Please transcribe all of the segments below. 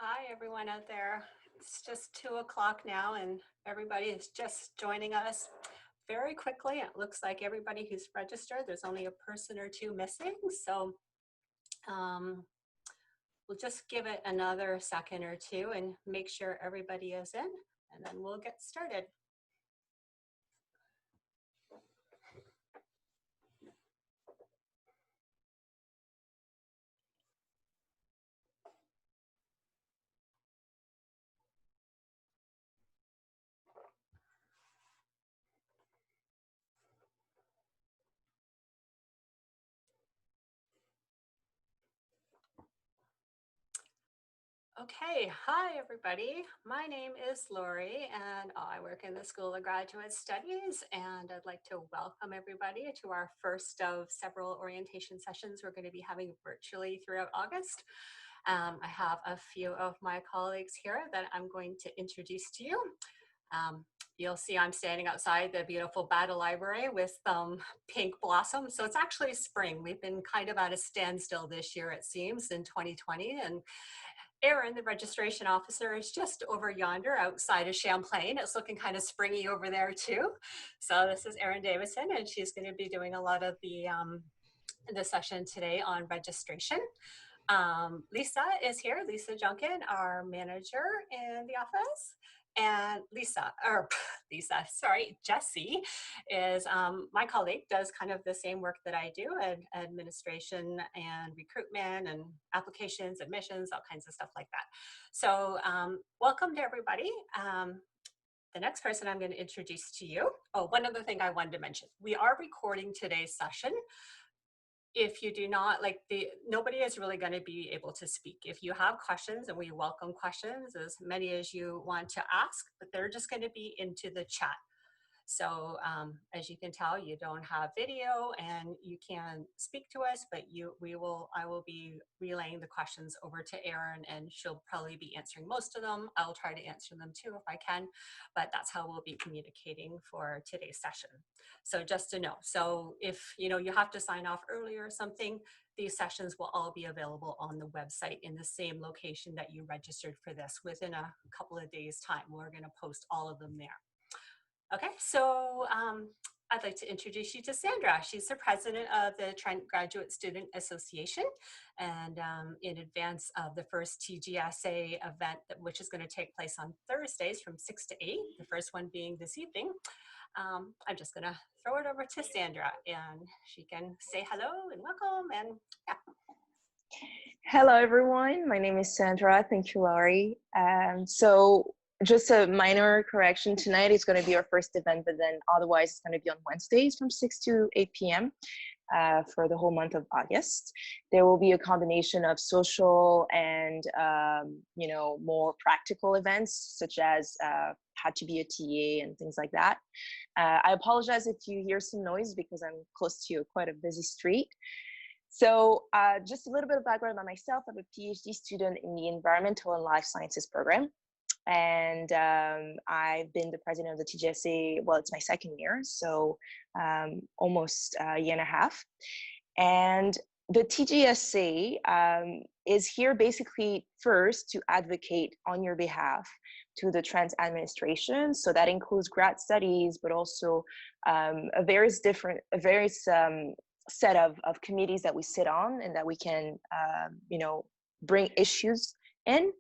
Hi, everyone out there. It's just 2 o'clock now, and everybody is just joining us very quickly. It looks like everybody who's registered, there's only a person or two missing. So um, we'll just give it another second or two and make sure everybody is in, and then we'll get started. Okay, hi everybody. My name is Lori and I work in the School of Graduate Studies, and I'd like to welcome everybody to our first of several orientation sessions we're going to be having virtually throughout August. I have a few of my colleagues here that I'm going to introduce to you. You'll see I'm standing outside the beautiful Battle Library with pink blossoms. So it's actually spring. We've been kind of at a standstill this year, it seems, in 2020, and Erin, the registration officer, is just over yonder outside of Champlain. It's looking kind of springy over there too. So this is Erin Davison, and she's going to be doing a lot of the session today on registration. Lisa is here, Lisa Junkin, our manager in the office. And Jessie is my colleague, does kind of the same work that I do, administration and recruitment and applications, admissions, all kinds of stuff like that. So welcome to everybody. The next person I'm going to introduce to you. Oh, one other thing I wanted to mention. We are recording today's session. If you do not nobody is really going to be able to speak. If you have questions, and we welcome questions, as many as you want to ask, but they're just going to be into the chat. So as you can tell, you don't have video and you can speak to us, but I will be relaying the questions over to Erin, and she'll probably be answering most of them. I'll try to answer them too if I can, but that's how we'll be communicating for today's session. So just to know, so if you have to sign off early or something, these sessions will all be available on the website in the same location that you registered for this. Within a couple of days' time, we're going to post all of them there. Okay, so I'd like to introduce you to Sandra. She's the president of the Trent Graduate Student Association, and in advance of the first TGSA event, which is going to take place on Thursdays from 6 to 8, the first one being this evening, I'm just going to throw it over to Sandra, and she can say hello and welcome, and yeah. Hello, everyone. My name is Sandra. Thank you, Laurie. So just a minor correction. Tonight is going to be our first event, but then otherwise it's going to be on Wednesdays from 6 to 8 p.m. For the whole month of August. There will be a combination of social and, more practical events, such as how to be a TA and things like that. I apologize if you hear some noise because I'm close to quite a busy street. So just a little bit of background about myself. I'm a PhD student in the Environmental and Life Sciences program. And I've been the president of the TGSA, well, it's my second year, so almost a year and a half. And the TGSA is here basically first to advocate on your behalf to the Trent administration. So that includes grad studies, but also a various set of committees that we sit on and that we can, bring issues in.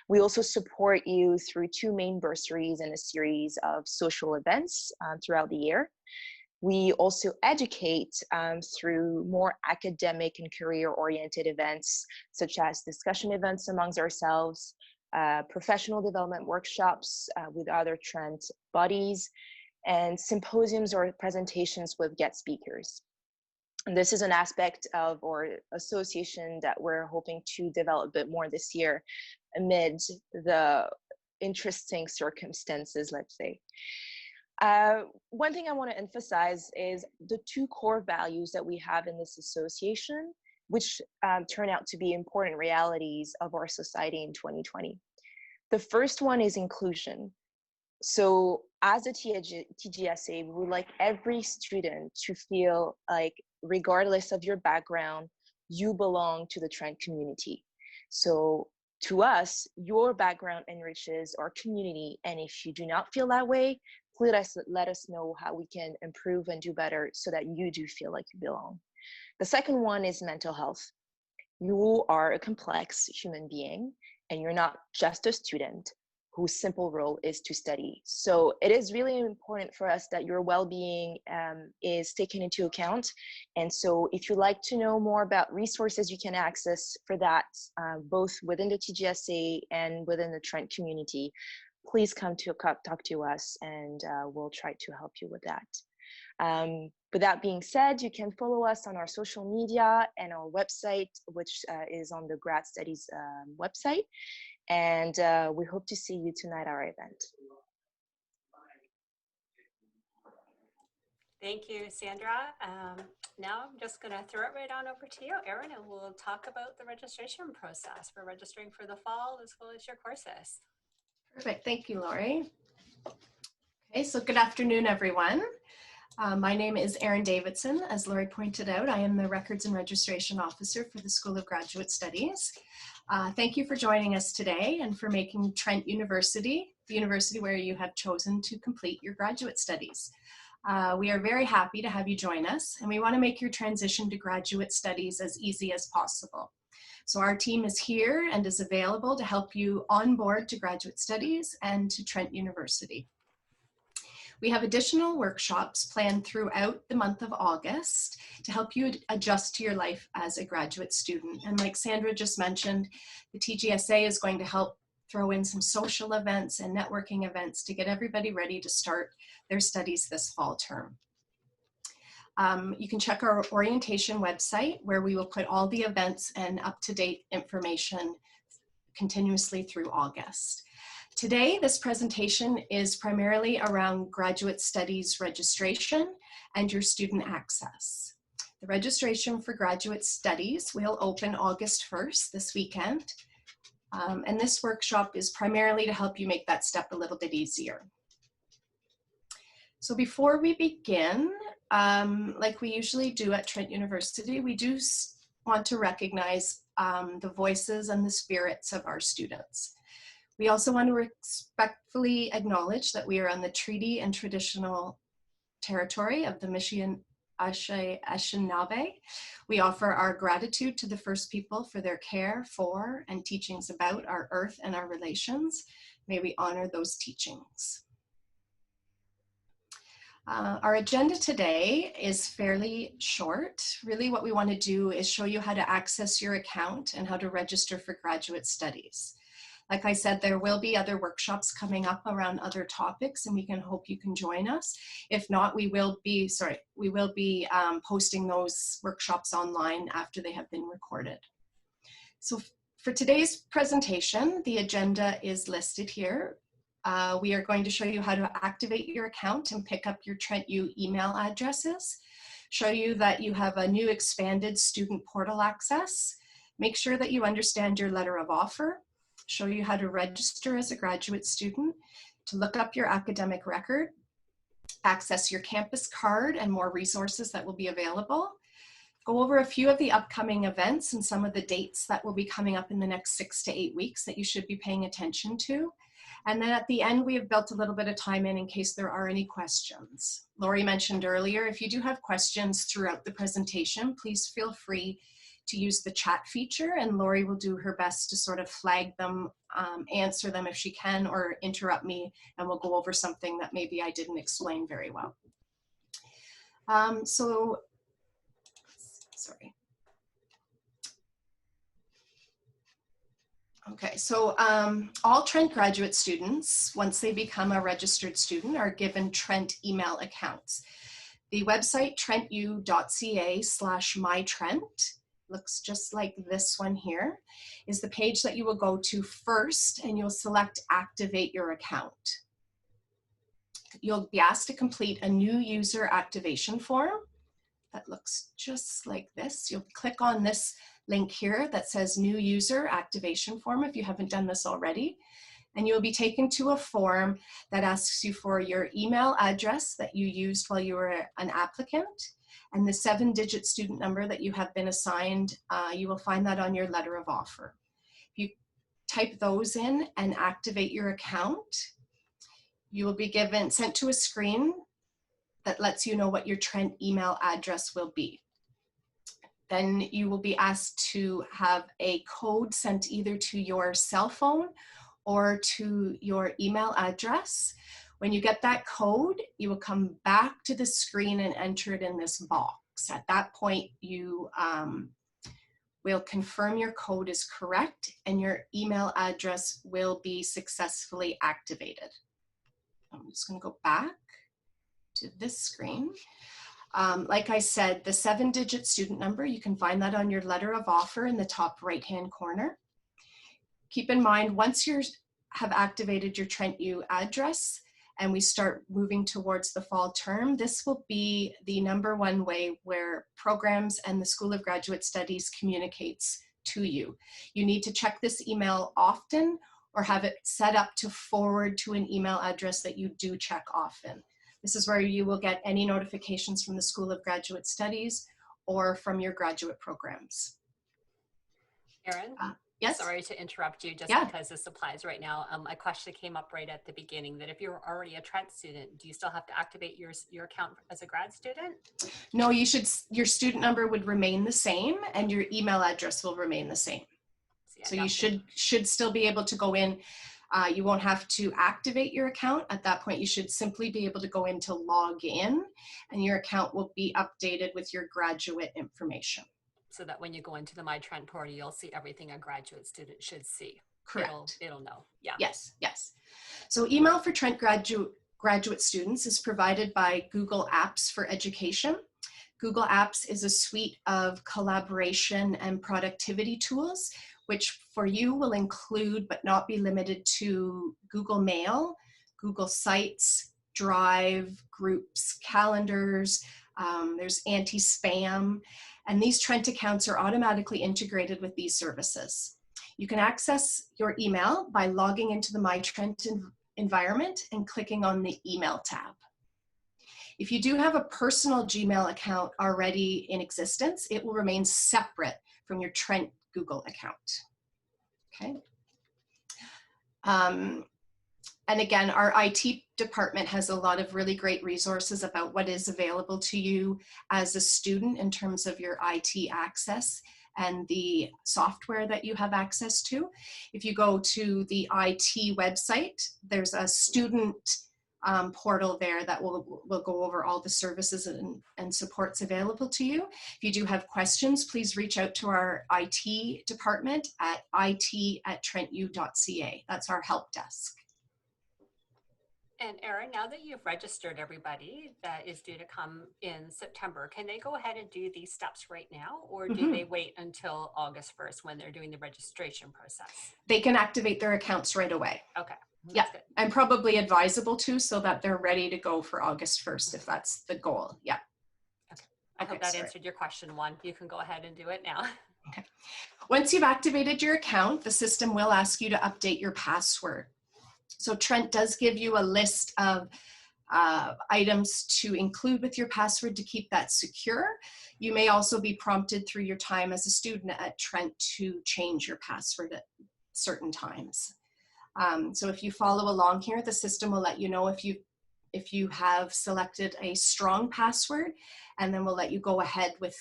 We also support you through 2 main bursaries and a series of social events throughout the year. We also educate through more academic and career-oriented events, such as discussion events amongst ourselves, professional development workshops with other Trent bodies, and symposiums or presentations with guest speakers. And this is an aspect of our association that we're hoping to develop a bit more this year amid the interesting circumstances, let's say. One thing I want to emphasize is the 2 core values that we have in this association, which turn out to be important realities of our society in 2020. The first one is inclusion. So as a TGSA, we would like every student to feel like, regardless of your background, you belong to the Trent community. So To us, your background enriches our community. And if you do not feel that way, please let us know how we can improve and do better so that you do feel like you belong. The second one is mental health. You are a complex human being, and you're not just a student whose simple role is to study. So it is really important for us that your well-being is taken into account. And so if you'd like to know more about resources you can access for that, both within the TGSA and within the Trent community, please come to talk to us, and we'll try to help you with that. With that being said, you can follow us on our social media and our website, which is on the Grad Studies website. And we hope to see you tonight at our event. Thank you, Sandra. Now I'm just going to throw it right on over to you, Erin, and we'll talk about the registration process for registering for the fall as well as your courses. Perfect. Thank you, Lori. Okay, so good afternoon, everyone. My name is Erin Davidson. As Lori pointed out, I am the Records and Registration Officer for the School of Graduate Studies. Thank you for joining us today and for making Trent University the university where you have chosen to complete your graduate studies. We are very happy to have you join us, and we want to make your transition to graduate studies as easy as possible. So our team is here and is available to help you onboard to graduate studies and to Trent University. We have additional workshops planned throughout the month of August to help you adjust to your life as a graduate student. And like Sandra just mentioned, the TGSA is going to help throw in some social events and networking events to get everybody ready to start their studies this fall term. You can check our orientation website where we will put all the events and up-to-date information continuously through August. Today, this presentation is primarily around graduate studies registration and your student access. The registration for graduate studies will open August 1st, this weekend. And this workshop is primarily to help you make that step a little bit easier. So before we begin, like we usually do at Trent University, we do want to recognize the voices and the spirits of our students. We also want to respectfully acknowledge that we are on the treaty and traditional territory of the Anishinaabe. We offer our gratitude to the First People for their care for and teachings about our earth and our relations. May we honor those teachings. Our agenda today is fairly short. Really what we want to do is show you how to access your account and how to register for graduate studies. Like I said, there will be other workshops coming up around other topics, and we can hope you can join us. If not, we will be posting those workshops online after they have been recorded. So for today's presentation, the agenda is listed here. We are going to show you how to activate your account and pick up your Trent U email addresses, show you that you have a new expanded student portal access, make sure that you understand your letter of offer, show you how to register as a graduate student, to look up your academic record, access your campus card and more resources that will be available, go over a few of the upcoming events and some of the dates that will be coming up in the next 6 to 8 weeks that you should be paying attention to. And then at the end, we have built a little bit of time in case there are any questions. Lori mentioned earlier, if you do have questions throughout the presentation, please feel free to use the chat feature, and Lori will do her best to sort of flag them, answer them if she can, or interrupt me, and we'll go over something that maybe I didn't explain very well. Okay, so all Trent graduate students, once they become a registered student, are given Trent email accounts. The website trentu.ca/mytrent looks just like this one here, is the page that you will go to first, and you'll select activate your account. You'll be asked to complete a new user activation form that looks just like this. You'll click on this link here that says new user activation form if you haven't done this already. And you'll be taken to a form that asks you for your email address that you used while you were an applicant, and the 7-digit student number that you have been assigned. You will find that on your letter of offer. If you type those in and activate your account, you will be sent to a screen that lets you know what your Trent email address will be. Then you will be asked to have a code sent either to your cell phone or to your email address. When you get that code, you will come back to the screen and enter it in this box. At that point, you will confirm your code is correct and your email address will be successfully activated. I'm just going to go back to this screen. Like I said, the 7-digit student number, you can find that on your letter of offer in the top right-hand corner. Keep in mind, once you have activated your Trent U address and we start moving towards the fall term, this will be the #1 way where programs and the School of Graduate Studies communicates to you. You need to check this email often or have it set up to forward to an email address that you do check often. This is where you will get any notifications from the School of Graduate Studies or from your graduate programs. Erin? Yes? Sorry to interrupt you just because this applies right now. A question came up right at the beginning that if you're already a Trent student, do you still have to activate your account as a grad student? No, your student number would remain the same and your email address will remain the same. So you should still be able to go in. You won't have to activate your account. At that point, you should simply be able to go in to log in and your account will be updated with your graduate information. So that when you go into the myTrent portal, you'll see everything a graduate student should see. Correct. It'll know. Yeah. Yes, yes. So email for Trent graduate students is provided by Google Apps for Education. Google Apps is a suite of collaboration and productivity tools, which for you will include but not be limited to Google Mail, Google Sites, Drive, Groups, Calendars, there's anti-spam, and these Trent accounts are automatically integrated with these services. You can access your email by logging into the myTrent environment and clicking on the email tab. If you do have a personal Gmail account already in existence, it will remain separate from your Trent Google account. Okay. And again, our IT department has a lot of really great resources about what is available to you as a student in terms of your IT access and the software that you have access to. If you go to the IT website, there's a student portal there that will go over all the services and supports available to you. If you do have questions, please reach out to our IT department at it@trentu.ca. That's our help desk. And Erin, now that you've registered everybody that is due to come in September, can they go ahead and do these steps right now, or do they wait until August 1st when they're doing the registration process? They can activate their accounts right away. Okay. Yeah, and probably advisable too, so that they're ready to go for August 1st if that's the goal. Yeah. Okay. I hope that answered your question, one. You can go ahead and do it now. Okay. Once you've activated your account, the system will ask you to update your password. So Trent does give you a list of items to include with your password to keep that secure. You may also be prompted through your time as a student at Trent to change your password at certain times. So if you follow along here, the system will let you know if you have selected a strong password, and then we'll let you go ahead with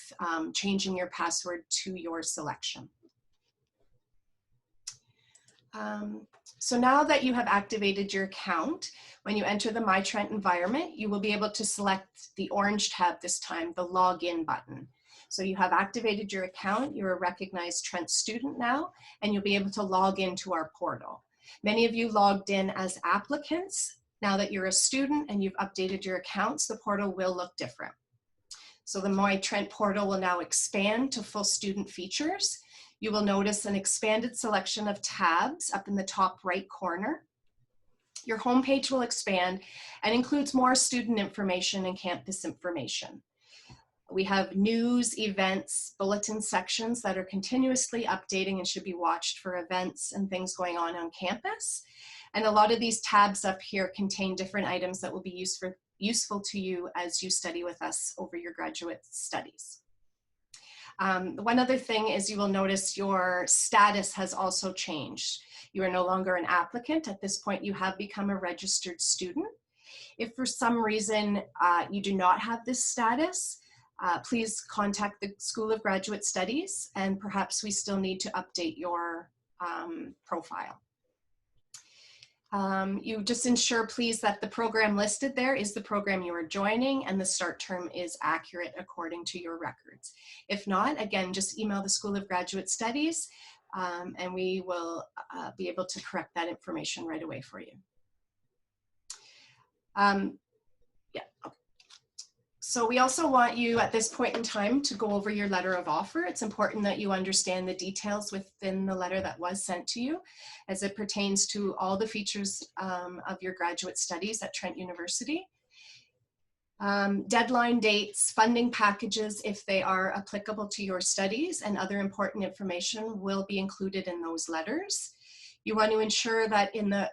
changing your password to your selection. So now that you have activated your account, when you enter the myTrent environment, you will be able to select the orange tab this time, the login button. So you have activated your account, you're a recognized Trent student now, and you'll be able to log into our portal. Many of you logged in as applicants. Now that you're a student and you've updated your accounts, the portal will look different. So the myTrent portal will now expand to full student features. You will notice an expanded selection of tabs up in the top right corner. Your homepage will expand and includes more student information and campus information. We have news, events, bulletin sections that are continuously updating and should be watched for events and things going on campus. And a lot of these tabs up here contain different items that will be useful to you as you study with us over your graduate studies. One other thing is you will notice your status has also changed. You are no longer an applicant. At this point, you have become a registered student. If for some reason you do not have this status, please contact the School of Graduate Studies, and perhaps we still need to update your profile. You just ensure, please, that the program listed there is the program you are joining and the start term is accurate according to your records. If not, again, just email the School of Graduate Studies and we will be able to correct that information right away for you. So we also want you at this point in time to go over your letter of offer. It's important that you understand the details within the letter that was sent to you as it pertains to all the features of your graduate studies at Trent University. Deadline dates, funding packages, if they are applicable to your studies, and other important information will be included in those letters. You want to ensure that in the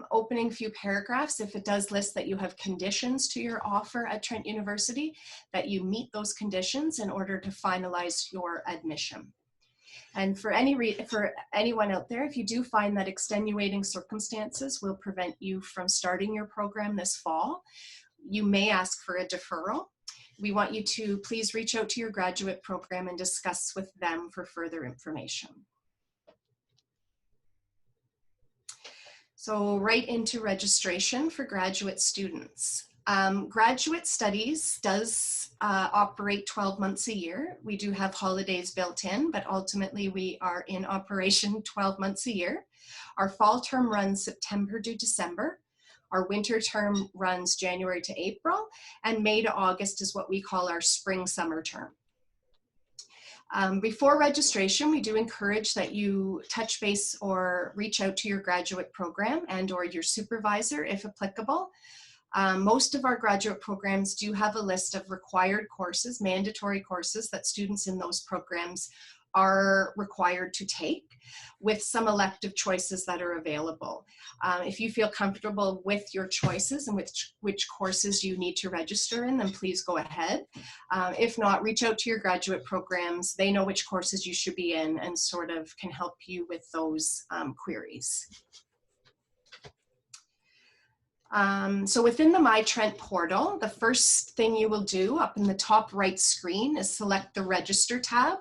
opening few paragraphs, if it does list that you have conditions to your offer at Trent University, that you meet those conditions in order to finalize your admission. And for anyone out there, if you do find that extenuating circumstances will prevent you from starting your program this fall, you may ask for a deferral. We want you to please reach out to your graduate program and discuss with them for further information. So right into registration for graduate students. Graduate studies does operate 12 months a year. We do have holidays built in, but ultimately we are in operation 12 months a year. Our fall term runs September to December. Our winter term runs January to April, and May to August is what we call our spring-summer term. Before registration, we do encourage that you touch base or reach out to your graduate program and or your supervisor if applicable. Most of our graduate programs do have a list of required courses, mandatory courses that students in those programs are required to take, with some elective choices that are available. If you feel comfortable with your choices and which courses you need to register in, then please go ahead. If not, reach out to your graduate programs. They know which courses you should be in and sort of can help you with those queries. So within the myTrent portal, the first thing you will do up in the top right screen is select the Register tab.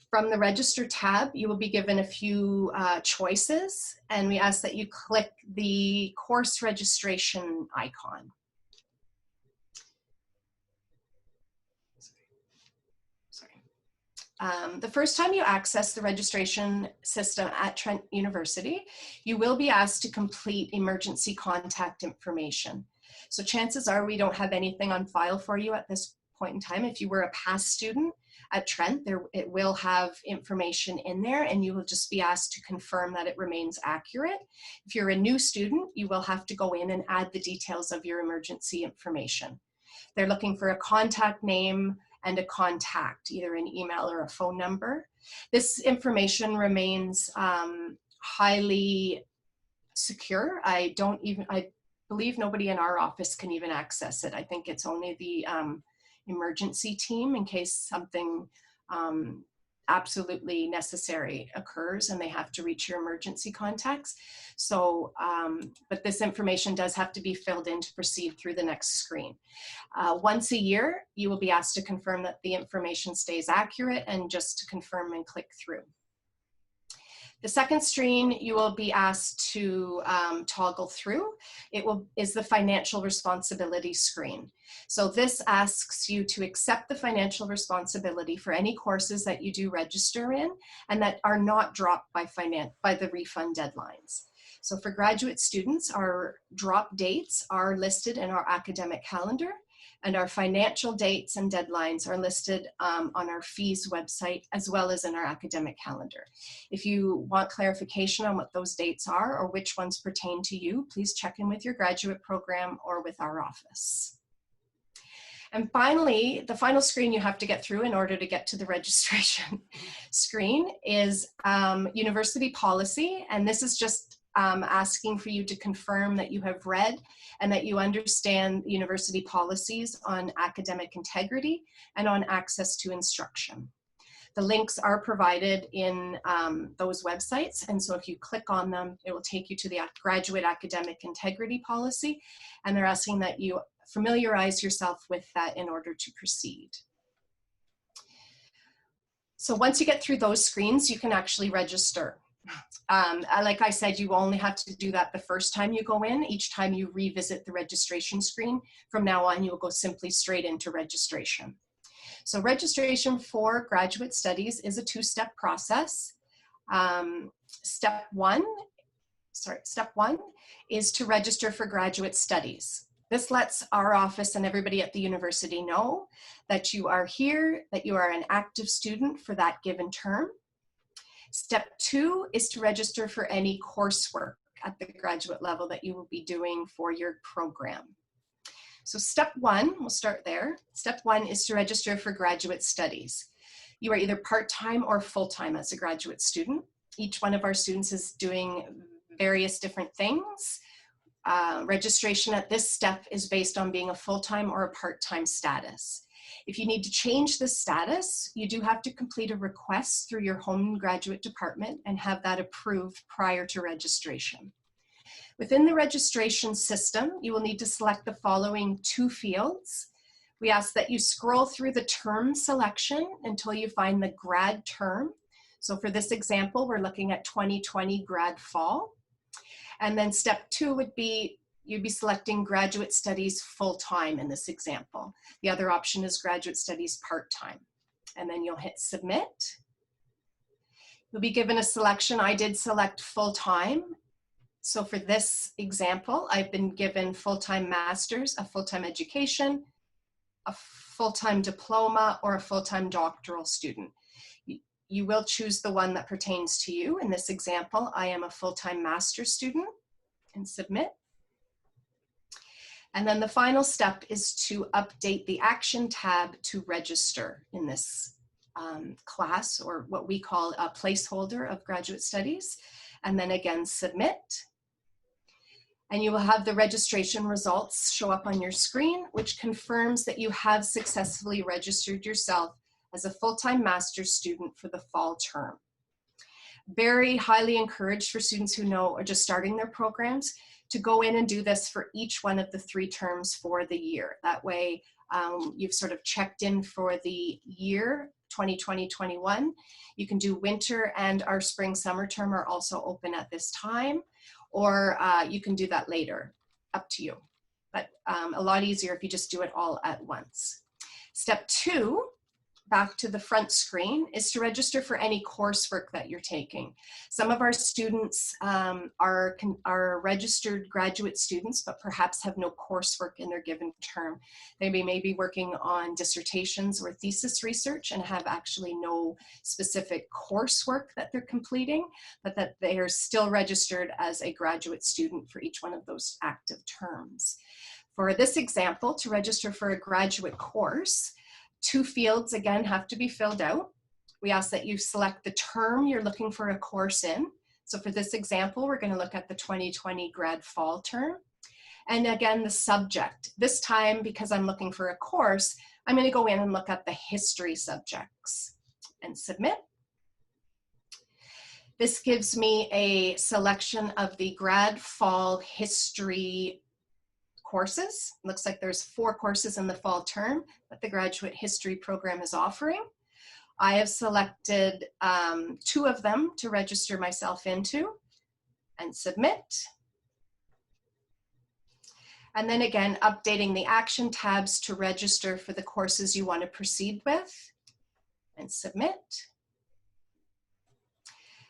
From the Register tab, you will be given a few choices, and we ask that you click the course registration icon. The first time you access the registration system at Trent University, you will be asked to complete emergency contact information. So chances are we don't have anything on file for you at this point in time. If you were a past student at Trent, it will have information in there, and you will just be asked to confirm that it remains accurate. If you're a new student, you will have to go in and add the details of your emergency information. They're looking for a contact name and a contact, either an email or a phone number. This information remains highly secure. I believe nobody in our office can even access it. I think it's only the emergency team in case something absolutely necessary occurs and they have to reach your emergency contacts. So, but this information does have to be filled in to proceed through the next screen. Once a year, you will be asked to confirm that the information stays accurate and just to confirm and click through. The second screen you will be asked to toggle through. Is the financial responsibility screen. So this asks you to accept the financial responsibility for any courses that you do register in and that are not dropped by the refund deadlines. So for graduate students, our drop dates are listed in our academic calendar, and our financial dates and deadlines are listed on our fees website as well as in our academic calendar. If you want clarification on what those dates are or which ones pertain to you, please check in with your graduate program or with our office. And finally, the final screen you have to get through in order to get to the registration screen is university policy. And this is just asking for you to confirm that you have read and that you understand university policies on academic integrity and on access to instruction. The links are provided in those websites, and so if you click on them, it will take you to the Graduate Academic Integrity Policy, and they're asking that you familiarize yourself with that in order to proceed. So once you get through those screens, you can actually register. Like I said, you only have to do that the first time you go in. Each time you revisit the registration screen, from now on, you will go simply straight into registration. So registration for graduate studies is a two-step process. Step one is to register for graduate studies. This lets our office and everybody at the university know that you are here, that you are an active student for that given term. Step two is to register for any coursework at the graduate level that you will be doing for your program. So step one, we'll start there. Step one is to register for graduate studies. You are either part-time or full-time as a graduate student. Each one of our students is doing various different things. Registration at this step is based on being a full-time or a part-time status. If you need to change the status, you do have to complete a request through your home graduate department and have that approved prior to registration. Within the registration system, you will need to select the following two fields. We ask that you scroll through the term selection until you find the grad term. So for this example, we're looking at 2020 grad fall. And then step two would be, you'd be selecting graduate studies full-time in this example. The other option is graduate studies part-time. And then you'll hit submit. You'll be given a selection. I did select full-time. So for this example, I've been given full-time master's, a full-time education, a full-time diploma, or a full-time doctoral student. You will choose the one that pertains to you. In this example, I am a full-time master's student, and submit. And then the final step is to update the action tab to register in this class, or what we call a placeholder of graduate studies. And then again, submit. And you will have the registration results show up on your screen, which confirms that you have successfully registered yourself as a full-time master's student for the fall term. Very highly encouraged for students who know are just starting their programs to go in and do this for each one of the 3 terms for the year. That way you've sort of checked in for the year 2020-21. You can do winter, and our spring summer term are also open at this time, or you can do that later, up to you. But a lot easier if you just do it all at once. Step 2, back to the front screen, is to register for any coursework that you're taking. Some of our students are registered graduate students, but perhaps have no coursework in their given term. They may be working on dissertations or thesis research and have actually no specific coursework that they're completing, but that they are still registered as a graduate student for each one of those active terms. For this example, to register for a graduate course, 2 fields again have to be filled out. We ask that you select the term you're looking for a course in. So for this example, we're going to look at the 2020 grad fall term. And again, the subject. This time, because I'm looking for a course, I'm going to go in and look at the history subjects and submit. This gives me a selection of the grad fall history courses. Looks like there's 4 courses in the fall term that the graduate history program is offering. I have selected 2 of them to register myself into and submit. And then again, updating the action tabs to register for the courses you want to proceed with and submit.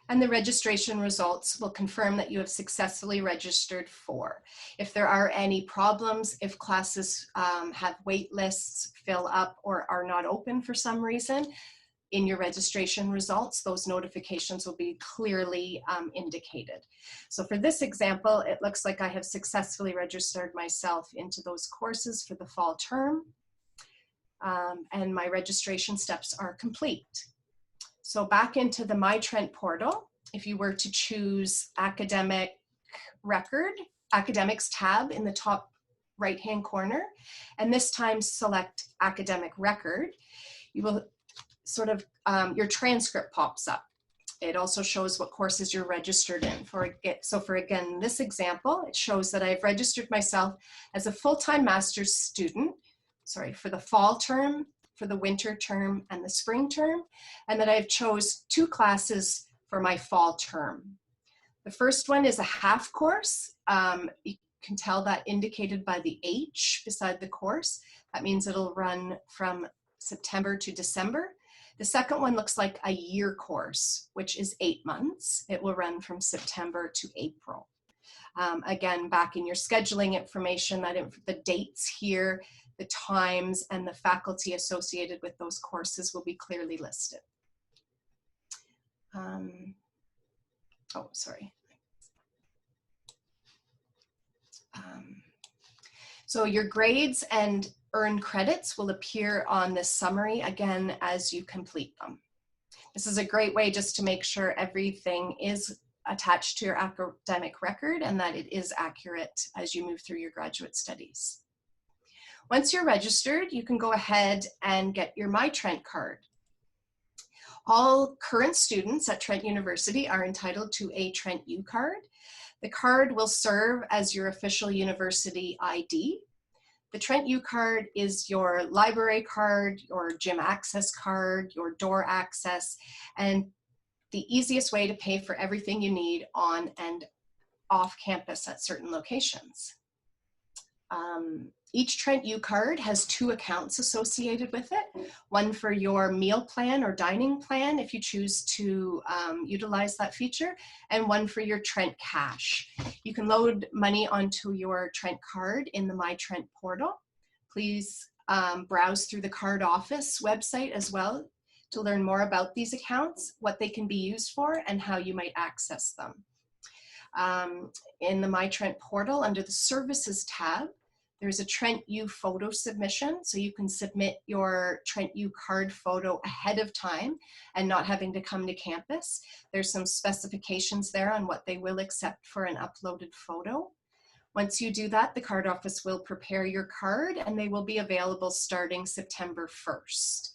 And the registration results will confirm that you have successfully registered for. If there are any problems, if classes have wait lists, fill up, or are not open for some reason, in your registration results, those notifications will be clearly indicated. So for this example, it looks like I have successfully registered myself into those courses for the fall term, and my registration steps are complete. So back into the myTrent portal, if you were to choose academic record, academics tab in the top right-hand corner, and this time select academic record. You will sort of, your transcript pops up. It also shows what courses you're registered in. So for again, this example, it shows that I've registered myself as a full-time master's student, for the fall term, for the winter term, and the spring term, and that I've chose 2 classes for my fall term. The first one is a half course. You can tell that indicated by the H beside the course. That means it'll run from September to December. The second one looks like a year course, which is 8 months. It will run from September to April. Again, back in your scheduling information, the dates here, the times, and the faculty associated with those courses will be clearly listed. Oh, sorry. So your grades and earned credits will appear on this summary again as you complete them. This is a great way just to make sure everything is attached to your academic record and that it is accurate as you move through your graduate studies. Once you're registered, you can go ahead and get your myTrent card. All current students at Trent University are entitled to a Trent U card. The card will serve as your official university ID. The Trent U card is your library card, your gym access card, your door access, and the easiest way to pay for everything you need on and off campus at certain locations. Each Trent U card has 2 accounts associated with it, one for your meal plan or dining plan if you choose to utilize that feature, and one for your Trent cash. You can load money onto your Trent card in the myTrent portal. Please browse through the card office website as well to learn more about these accounts, what they can be used for, and how you might access them. In the myTrent portal, under the Services tab, there's a Trent U photo submission, so you can submit your Trent U card photo ahead of time and not having to come to campus. There's some specifications there on what they will accept for an uploaded photo. Once you do that, the card office will prepare your card and they will be available starting September 1st.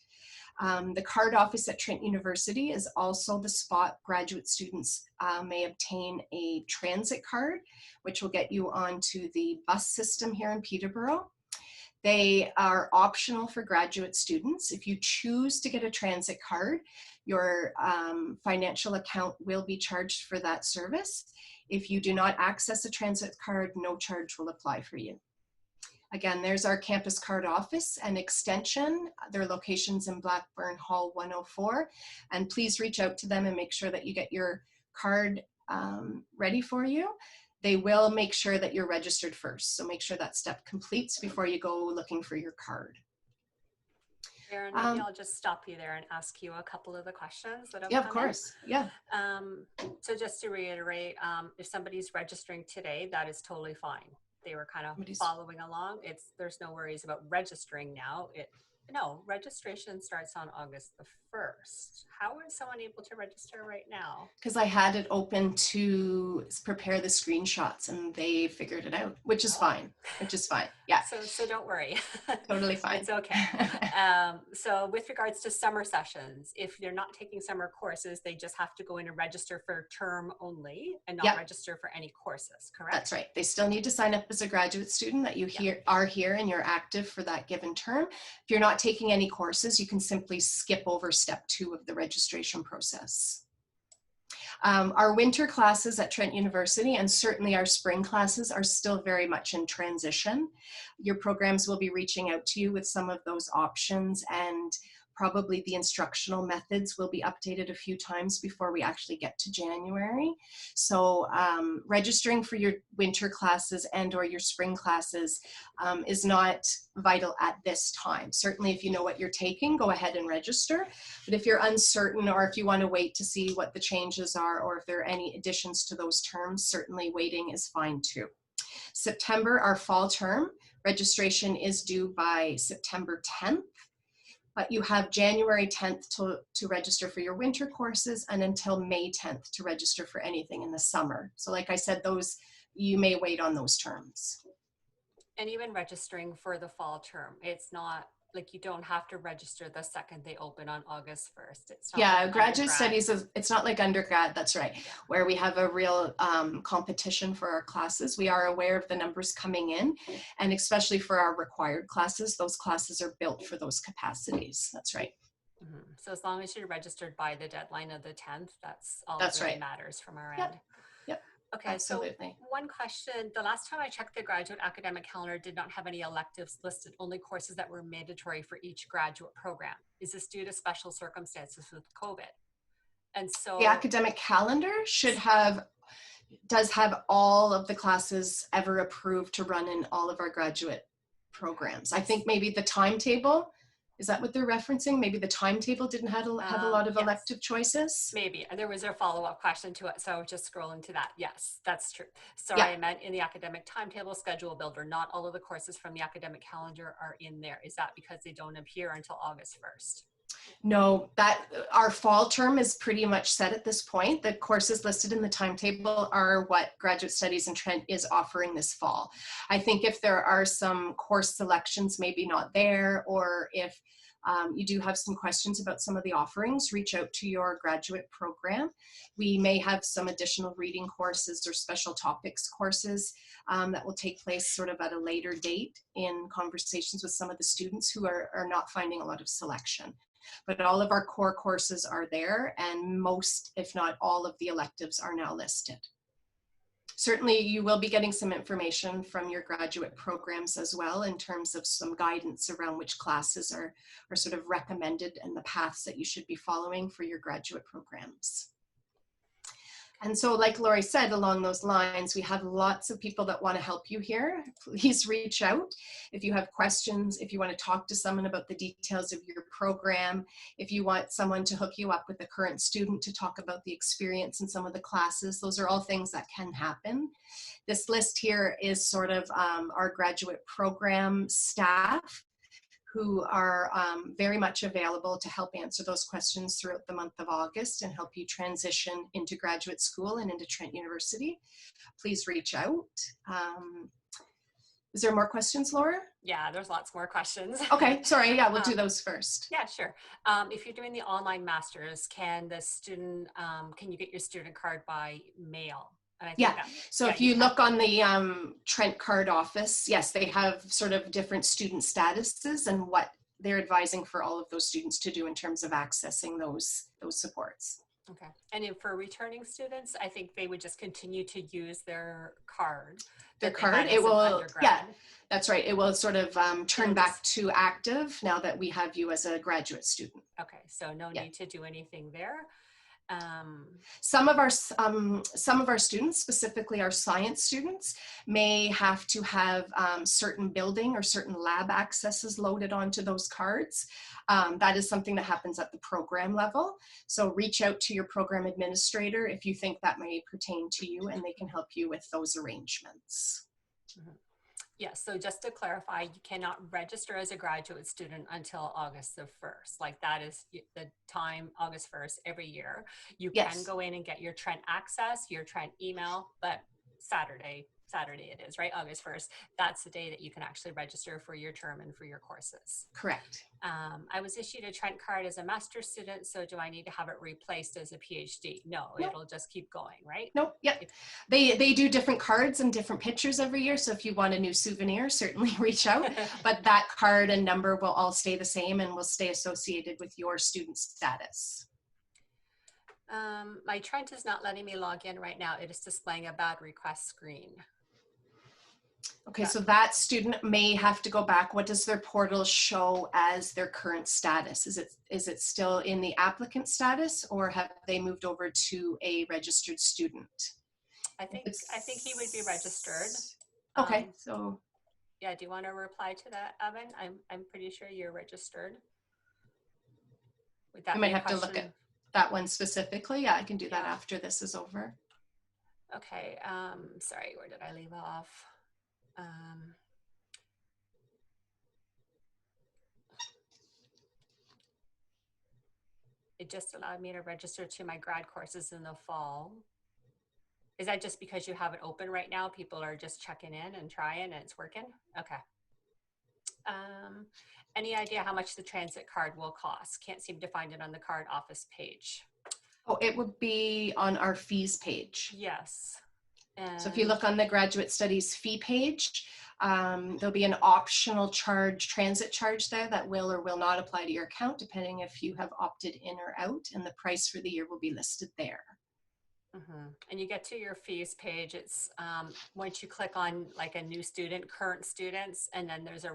The card office at Trent University is also the spot graduate students may obtain a transit card, which will get you onto the bus system here in Peterborough. They are optional for graduate students. If you choose to get a transit card, your financial account will be charged for that service. If you do not access a transit card, no charge will apply for you. Again, there's our campus card office and extension. Their locations in Blackburn Hall 104. And please reach out to them and make sure that you get your card ready for you. They will make sure that you're registered first. So make sure that step completes before you go looking for your card. Erin, maybe I'll just stop you there and ask you a couple of the questions that have Yeah, come of course. in. Yeah. So just to reiterate, if somebody's registering today, that is totally fine. They were kind of following along. There's no worries about registering now. No, registration starts on August the 1st. How is someone able to register right now? Because I had it open to prepare the screenshots and they figured it out, which is fine, Yeah. So don't worry. Totally fine. It's okay. So with regards to summer sessions, if they're not taking summer courses, they just have to go in and register for term only and not register for any courses, correct? That's right. They still need to sign up as a graduate student that you are here and you're active for that given term. If you're not taking any courses, you can simply skip over step 2 of the registration process. Our winter classes at Trent University and certainly our spring classes are still very much in transition. Your programs will be reaching out to you with some of those options, and probably the instructional methods will be updated a few times before we actually get to January. So registering for your winter classes and or your spring classes is not vital at this time. Certainly if you know what you're taking, go ahead and register. But if you're uncertain or if you want to wait to see what the changes are or if there are any additions to those terms, certainly waiting is fine too. September, our fall term, registration is due by September 10th. But you have January 10th to register for your winter courses, and until May 10th to register for anything in the summer. So like I said, those, you may wait on those terms. And even registering for the fall term, it's not like you don't have to register the second they open on August 1st. It's not Yeah, like graduate undergrad. studies, it's not like undergrad, that's right, where we have a real competition for our classes. We are aware of the numbers coming in, and especially for our required classes, those classes are built for those capacities. That's right. Mm-hmm. So as long as you're registered by the deadline of the 10th, that's all that That's really right. matters from our Yep. end. Yep. Okay, so Absolutely. one question, the last time I checked the graduate academic calendar did not have any electives listed, only courses that were mandatory for each graduate program. Is this due to special circumstances with COVID? And The so, academic calendar does have all of the classes ever approved to run in all of our graduate programs. I think maybe the timetable, is that what they're referencing? Maybe the timetable didn't have a lot of yes, elective choices? maybe. And there was a follow-up question to it, so I was just scrolling to that. Yes, that's true. Yeah. Sorry, I meant in the academic timetable schedule builder, not all of the courses from the academic calendar are in there. Is that because they don't appear until August 1st? No, that our fall term is pretty much set at this point. The courses listed in the timetable are what Graduate Studies in Trent is offering this fall. I think if there are some course selections maybe not there, or if you do have some questions about some of the offerings, reach out to your graduate program. We may have some additional reading courses or special topics courses that will take place sort of at a later date in conversations with some of the students who are not finding a lot of selection. But all of our core courses are there, and most, if not all, of the electives are now listed. Certainly, you will be getting some information from your graduate programs as well in terms of some guidance around which classes are sort of recommended and the paths that you should be following for your graduate programs. And so, like Lori said, along those lines, we have lots of people that want to help you here. Please reach out if you have questions, if you want to talk to someone about the details of your program, if you want someone to hook you up with a current student to talk about the experience in some of the classes. Those are all things that can happen. This list here is sort of our graduate program staff, who are very much available to help answer those questions throughout the month of August and help you transition into graduate school and into Trent University. Please reach out. Is there more questions, Laura? Yeah, there's lots more questions. Okay, sorry, yeah, we'll do those first. Yeah, sure. If you're doing the online masters, can the student, can you get your student card by mail? And I think Yeah, that, so yeah, if you look on the Trent Card office, yes, they have sort of different student statuses and what they're advising for all of those students to do in terms of accessing those supports. Okay. And then for returning students, I think they would just continue to use their card. Their card, it will, yeah, that's right. It will sort of turn back to active now that we have you as a graduate student. Okay, so no need to do anything there. Some of our students, specifically our science students, may have to have certain building or certain lab accesses loaded onto those cards. That is something that happens at the program level. So reach out to your program administrator if you think that may pertain to you, and they can help you with those arrangements. Mm-hmm. Yes, so just to clarify, you cannot register as a graduate student until August the 1st. Like that is the time, August 1st, every year. You can go in and get your Trent access, your Trent email, but Saturday it is, right? August 1st. That's the day that you can actually register for your term and for your courses. Correct. I was issued a Trent card as a master's student, so do I need to have it replaced as a PhD? No, it'll just keep going, right? Nope. Yep. They do different cards and different pictures every year, so if you want a new souvenir, certainly reach out. But that card and number will all stay the same and will stay associated with your student status. My Trent is not letting me log in right now. It is displaying a bad request screen. Okay, so that student may have to go back. What does their portal show as their current status? Is it still in the applicant status, or have they moved over to a registered student? I think he would be registered. Okay, so yeah, do you want to reply to that, Evan? I'm pretty sure you're registered. Would that you might have to look at that one specifically. Yeah, I can do that after this is over. Okay. Sorry, where did I leave off? it just allowed me to register to my grad courses in the fall. Is that just because you have it open right now? People are just checking in and trying and it's working? Okay. Any idea how much the transit card will cost? Can't seem to find it on the card office page. Oh, it would be on our fees page. Yes. So if you look on the graduate studies fee page, there'll be an optional charge, transit charge there that will or will not apply to your account, depending if you have opted in or out, and the price for the year will be listed there. And you get to your fees page. It's once you click on like a new student, current students, and then there's a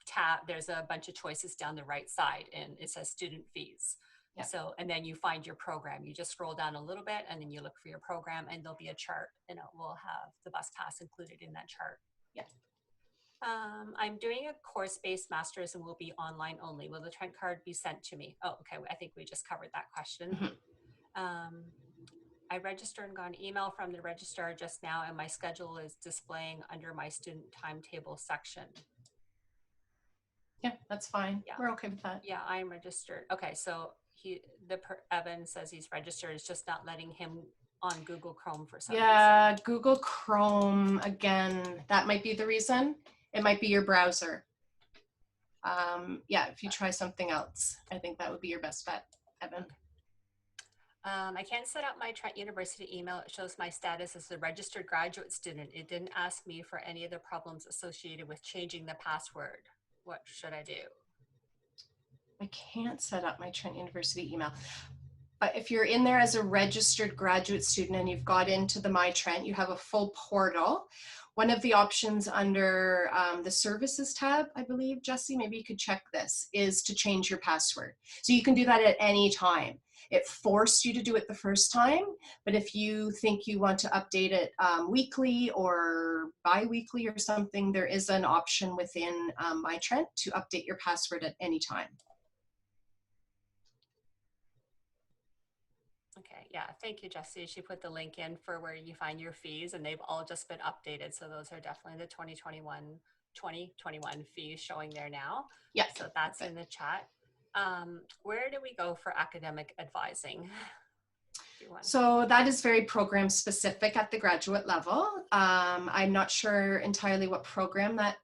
tab, there's a bunch of choices down the right side and it says student fees. Yeah. So, and then you find your program. You just scroll down a little bit and then you look for your program and there'll be a chart and it will have the bus pass included in that chart. Yeah. I'm doing a course-based master's and will be online only. Will the Trent card be sent to me? Oh, okay. I think we just covered that question. I registered and got an email from the registrar just now and my schedule is displaying under my student timetable section. Yeah, that's fine. Yeah. We're okay with that. Yeah, I'm registered. Okay, so Evan says he's registered. It's just not letting him on Google Chrome for some reason. Google Chrome, again, that might be the reason. It might be your browser. Yeah, if you try something else, I think that would be your best bet, Evan. I can't set up my Trent University email. It shows my status as a registered graduate student. It didn't ask me for any of the problems associated with changing the password. What should I do? I can't set up my Trent University email. But if you're in there as a registered graduate student and you've got into the myTrent, you have a full portal. One of the options under the services tab, I believe, Jesse, maybe you could check this, is to change your password. So you can do that at any time. It forced you to do it the first time, but if you think you want to update it weekly or bi-weekly or something, there is an option within myTrent to update your password at any time. Okay, yeah, thank you, Jessie. She put the link in for where you find your fees and they've all just been updated. So those are definitely the 2021 fees showing there now. Yeah. So that's in the chat. Where do we go for academic advising? So that is very program specific at the graduate level. I'm not sure entirely what program that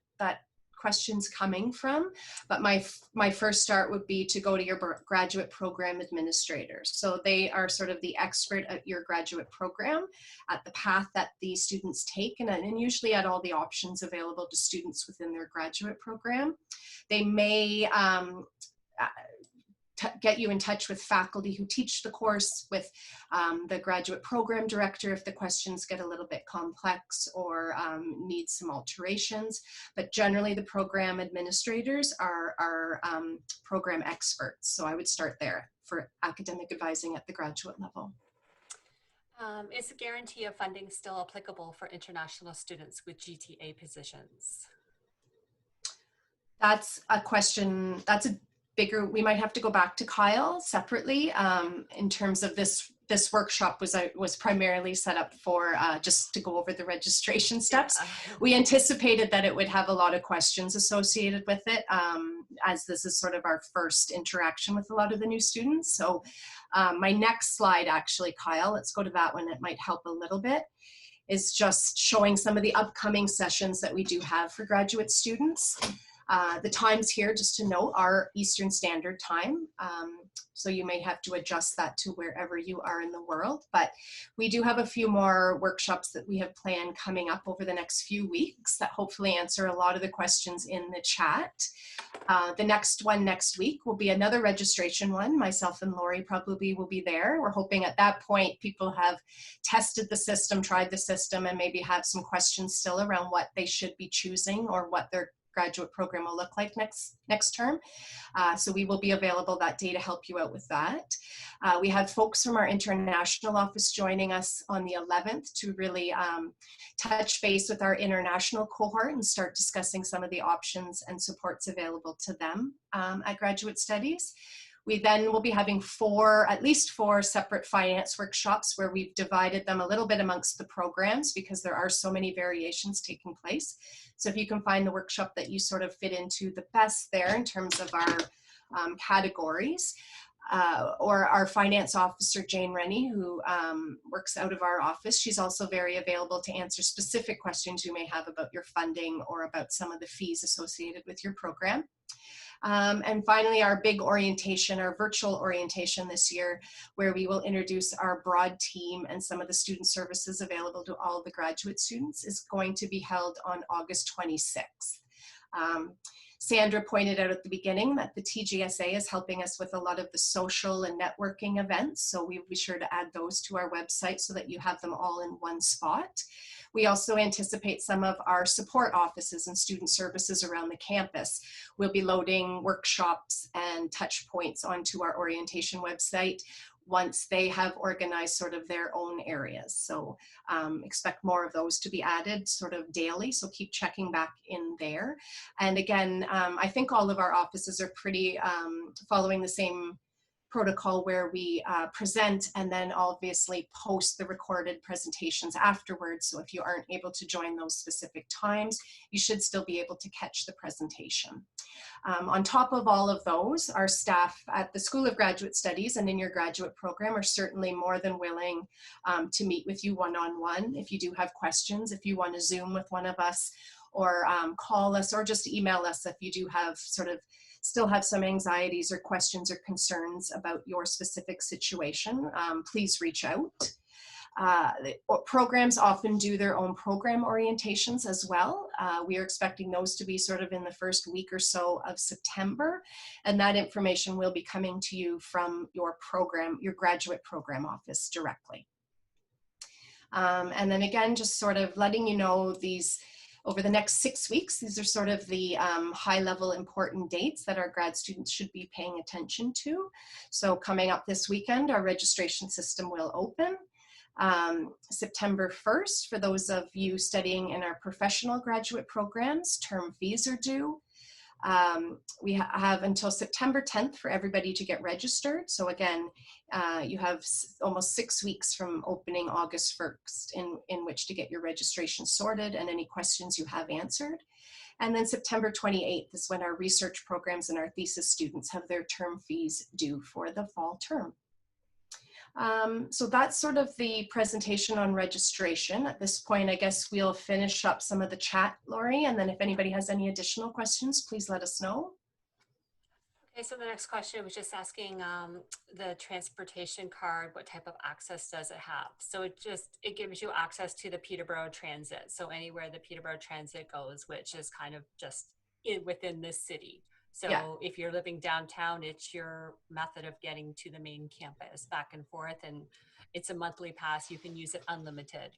question's coming from, but my first start would be to go to your graduate program administrators. So they are sort of the expert at your graduate program, at the path that the students take, and usually at all the options available to students within their graduate program. They may get you in touch with faculty who teach the course, with the graduate program director if the questions get a little bit complex or need some alterations. But generally the program administrators are program experts. So I would start there for academic advising at the graduate level. Is the guarantee of funding still applicable for international students with GTA positions? That's a question, that's a bigger, we might have to go back to Kyle separately in terms of this workshop was primarily set up for just to go over the registration steps. Yeah. We anticipated that it would have a lot of questions associated with it as this is sort of our first interaction with a lot of the new students. So my next slide actually, Kyle, let's go to that one. It might help a little bit, is just showing some of the upcoming sessions that we do have for graduate students. The times here, just to note, are Eastern Standard Time. So you may have to adjust that to wherever you are in the world. But we do have a few more workshops that we have planned coming up over the next few weeks that hopefully answer a lot of the questions in the chat. The next one next week will be another registration one. Myself and Lori probably will be there. We're hoping at that point people have tested the system, tried the system, and maybe have some questions still around what they should be choosing or what their graduate program will look like next term. So we will be available that day to help you out with that. We have folks from our international office joining us on the 11th to really touch base with our international cohort and start discussing some of the options and supports available to them at graduate studies. We then will be having at least four separate finance workshops where we've divided them a little bit amongst the programs because there are so many variations taking place. So if you can find the workshop that you sort of fit into the best there in terms of our categories. or our finance officer, Jane Rennie, who works out of our office. She's also very available to answer specific questions you may have about your funding or about some of the fees associated with your program. And finally, our big orientation, our virtual orientation this year, where we will introduce our broad team and some of the student services available to all the graduate students, is going to be held on August 26th. Sandra pointed out at the beginning that the TGSA is helping us with a lot of the social and networking events, so we'll be sure to add those to our website so that you have them all in one spot. We also anticipate some of our support offices and student services around the campus. We'll be loading workshops and touch points onto our orientation website once they have organized sort of their own areas. So expect more of those to be added sort of daily, so keep checking back in there. And again, I think all of our offices are pretty following the same protocol, where we present and then obviously post the recorded presentations afterwards. So if you aren't able to join those specific times, you should still be able to catch the presentation. On top of all of those, our staff at the School of Graduate Studies and in your graduate program are certainly more than willing to meet with you one-on-one. If you do have questions, if you want to Zoom with one of us, or call us, or just email us if you do have still have some anxieties or questions or concerns about your specific situation, please reach out. Programs often do their own program orientations as well. We are expecting those to be sort of in the first week or so of September, and that information will be coming to you from your program, your graduate program office directly. And then again, just sort of letting you know, these over the next 6 weeks, these are sort of the high-level important dates that our grad students should be paying attention to. So coming up this weekend, our registration system will open. September 1st, for those of you studying in our professional graduate programs, term fees are due. We have until September 10th for everybody to get registered. So again, you have almost 6 weeks from opening August 1st in which to get your registration sorted and any questions you have answered. And then September 28th is when our research programs and our thesis students have their term fees due for the fall term. So that's sort of the presentation on registration. At this point, I guess we'll finish up some of the chat, Lori, and then if anybody has any additional questions, please let us know. Okay, so the next question was just asking the transportation card, what type of access does it have? So it gives you access to the Peterborough Transit. So anywhere the Peterborough Transit goes, which is kind of just within this city. So yeah, if you're living downtown, it's your method of getting to the main campus back and forth, and it's a monthly pass. You can use it unlimited.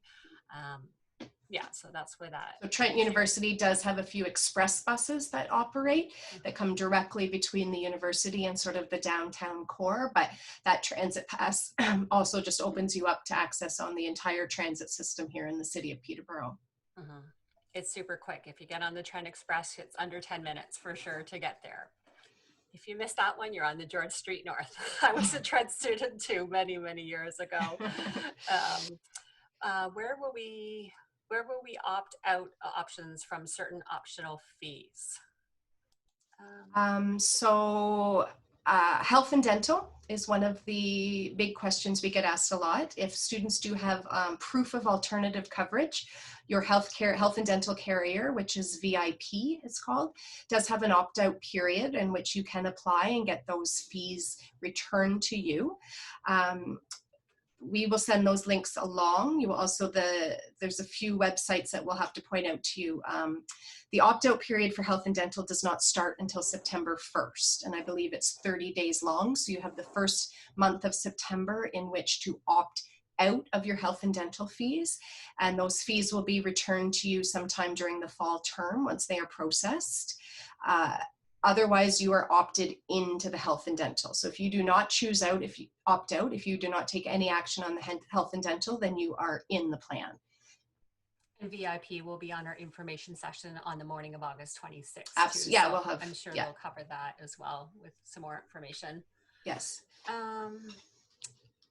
Yeah, so that's where that. So Trent University does have a few express buses that operate that come directly between the university and sort of the downtown core, but that transit pass also just opens you up to access on the entire transit system here in the city of Peterborough. Mm-hmm. It's super quick. If you get on the Trent Express, it's under 10 minutes for sure to get there. If you missed that one, you're on the George Street North. I was a Trent student too, many, many years ago. Where will we opt out options from certain optional fees? Health and dental is one of the big questions we get asked a lot. If students do have proof of alternative coverage, your health and dental carrier, which is VIP, it's called, does have an opt-out period in which you can apply and get those fees returned to you. We will send those links along. You will also, there's a few websites that we'll have to point out to you. The opt-out period for health and dental does not start until September 1st, and I believe it's 30 days long. So you have the first month of September in which to opt out of your health and dental fees, and those fees will be returned to you sometime during the fall term once they are processed. Otherwise, you are opted into the health and dental. So if you do not choose out, if you opt out, if you do not take any action on the health and dental, then you are in the plan. And VIP will be on our information session on the morning of August 26th. Absolutely. Yeah, so we'll have. I'm sure yeah, they'll cover that as well with some more information. Yes.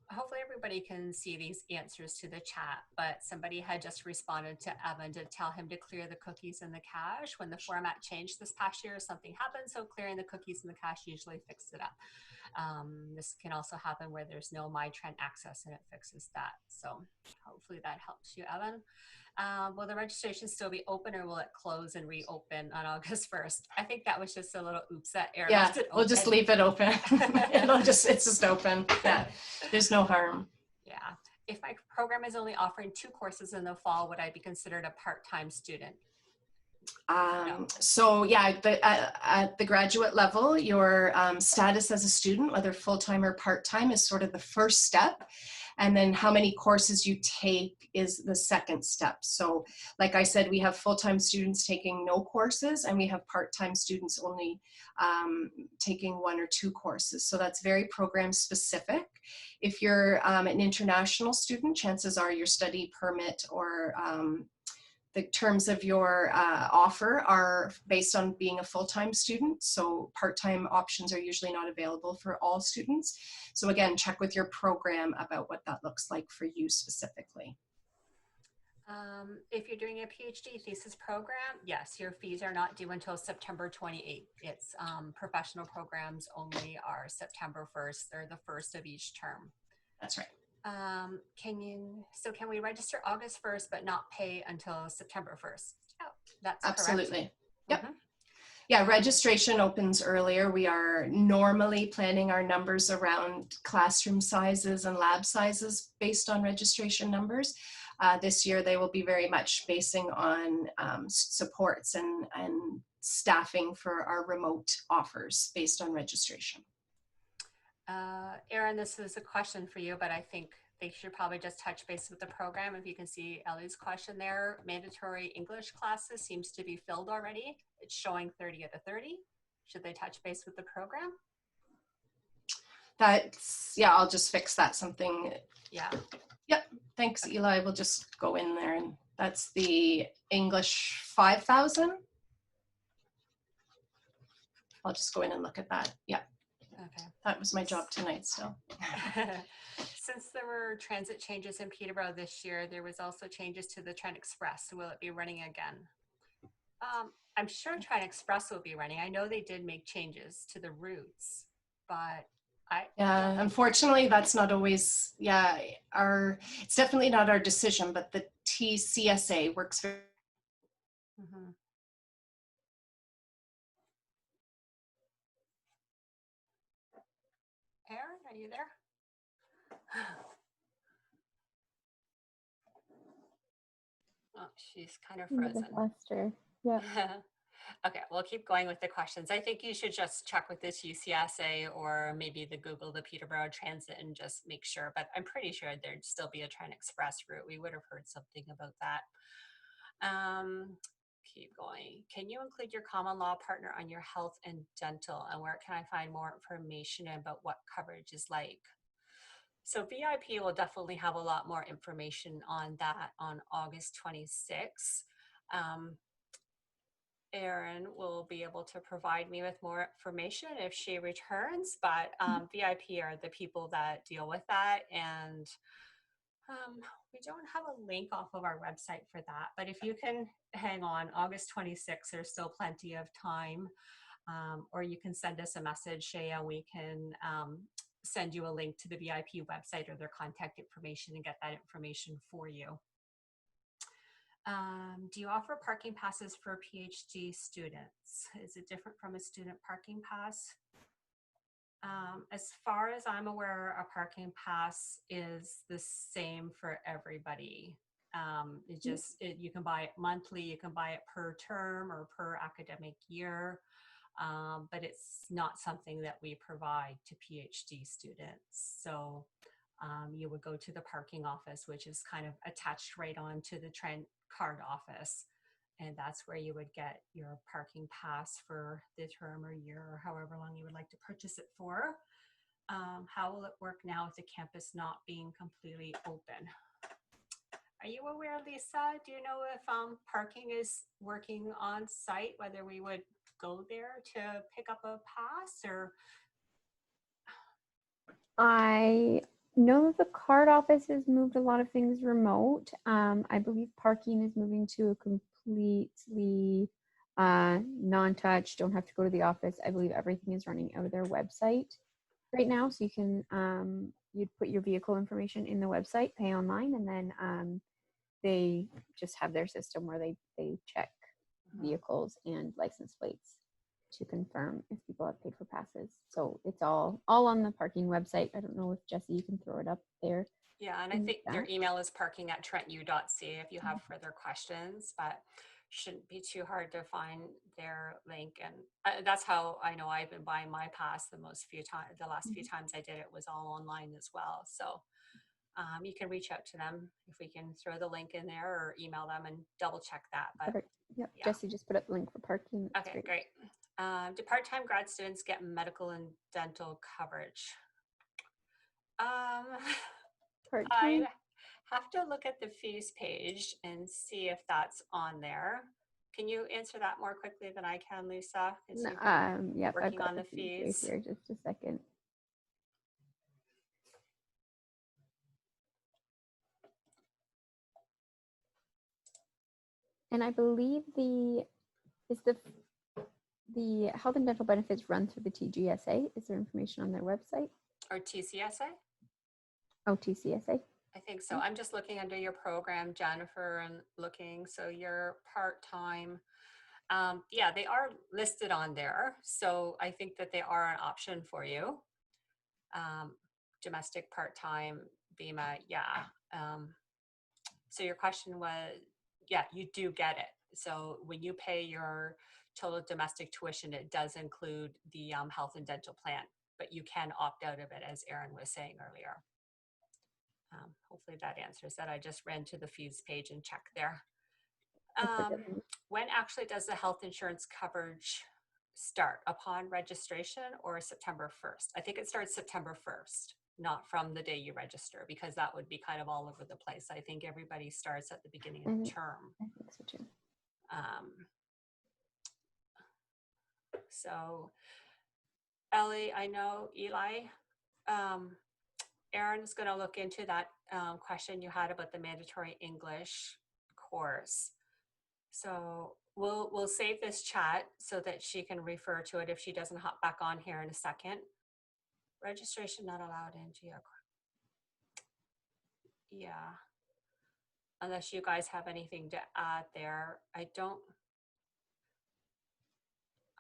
Hopefully everybody can see these answers to the chat, but somebody had just responded to Evan to tell him to clear the cookies and the cache. When the format changed this past year, something happened, so clearing the cookies and the cache usually fixed it up. This can also happen where there's no myTrent access, and it fixes that. So hopefully that helps you, Evan. Will the registration still be open, or will it close and reopen on August 1st? I think that was just a little oops that Erin Yeah, left it we'll open. just leave it open. It's just open. Yeah, there's no harm. Yeah. If my program is only offering 2 courses in the fall, would I be considered a part-time student? No. So yeah, at the graduate level, your status as a student, whether full-time or part-time, is sort of the first step. And then how many courses you take is the second step. So like I said, we have full-time students taking no courses, and we have part-time students only taking 1 or 2 courses. So that's very program specific. If you're an international student, chances are your study permit or the terms of your offer are based on being a full-time student. So part-time options are usually not available for all students. So again, check with your program about what that looks like for you specifically. If you're doing a PhD thesis program, yes, your fees are not due until September 28th. It's professional programs only are September 1st. They're the first of each term. That's right. Can we register August 1st but not pay until September 1st? Oh, that's absolutely correct. Yep. Mm-hmm. Yeah, registration opens earlier. We are normally planning our numbers around classroom sizes and lab sizes based on registration numbers. This year they will be very much basing on supports and staffing for our remote offers based on registration. Erin, this is a question for you, but I think they should probably just touch base with the program. If you can see Ellie's question there, mandatory English classes seems to be filled already. It's showing 30 of the 30. Should they touch base with the program? Yeah, I'll just fix that something. Yeah. Yep, thanks Eli. We'll just go in there, and that's the English 5,000. I'll just go in and look at that. Yeah. Okay. That was my job tonight still. Since there were transit changes in Peterborough this year, there was also changes to the Trent Express. Will it be running again? I'm sure Trent Express will be running. I know they did make changes to the routes, but yeah, unfortunately, that's not always, it's definitely not our decision, but the TCSA works very. Mm-hmm. Erin, are you there? Oh, she's kind of frozen. Faster. Yeah. Okay, we'll keep going with the questions. I think you should just check with this UCSA or maybe the Google the Peterborough Transit and just make sure, but I'm pretty sure there'd still be a Trent Express route. We would have heard something about that. Keep going. Can you include your common law partner on your health and dental, and where can I find more information about what coverage is like? So VIP will definitely have a lot more information on that on August 26th. Erin will be able to provide me with more information if she returns, but VIP are the people that deal with that, and we don't have a link off of our website for that, but if you can hang on, August 26th, there's still plenty of time, or you can send us a message, Shaya, we can send you a link to the VIP website or their contact information and get that information for you. Do you offer parking passes for PhD students? Is it different from a student parking pass? As far as I'm aware, a parking pass is the same for everybody. You can buy it monthly, you can buy it per term or per academic year, but it's not something that we provide to PhD students. So you would go to the parking office, which is kind of attached right on to the Trent card office. And that's where you would get your parking pass for the term or year or however long you would like to purchase it for. How will it work now with the campus not being completely open? Are you aware, Lisa? Do you know if parking is working on site, whether we would go there to pick up a pass or? I know that the card office has moved a lot of things remote. I believe parking is moving to a completely non-touch, don't have to go to the office. I believe everything is running out of their website right now. So you can, you'd put your vehicle information in the website, pay online, and then they just have their system where they check vehicles and license plates to confirm if people have paid for passes. So it's all on the parking website. I don't know if Jesse, you can throw it up there. Yeah, and I think their email is parking@trentu.ca if you have further questions, but shouldn't be too hard to find their link. And that's how I know I've been buying my pass the last few times I did it was all online as well. So you can reach out to them if we can throw the link in there or email them and double check that. But Perfect. Yep. yeah. Jesse just put up the link for parking. That's Okay, great. Do part-time grad students get medical and dental coverage? I Part-time. have to look at the fees page and see if that's on there. Can you answer that more quickly than I can, Lisa? Yep, I've Working got on the fees. right here. Just a second. And I believe the health and dental benefits run through the TGSA. Is there information on their website? Or TCSA? Oh, TCSA. I think so. I'm just looking under your program, Jennifer, and looking. So you're part-time. Yeah, they are listed on there. So I think that they are an option for you. Domestic part-time BIMA, yeah. So your question was, yeah, you do get it. So when you pay your total domestic tuition, it does include the health and dental plan, but you can opt out of it, as Erin was saying earlier. Hopefully that answers that. I just ran to the fees page and checked there. When actually does the health insurance coverage start? Upon registration or September 1st? I think it starts September 1st, not from the day you register, because that would be kind of all over the place. I think everybody starts at the beginning of the term. I think so too. So Ellie, I know Eli, Erin is going to look into that question you had about the mandatory English course. So we'll save this chat so that she can refer to it if she doesn't hop back on here in a second. Registration not allowed in GeoCorp. Yeah. Unless you guys have anything to add there.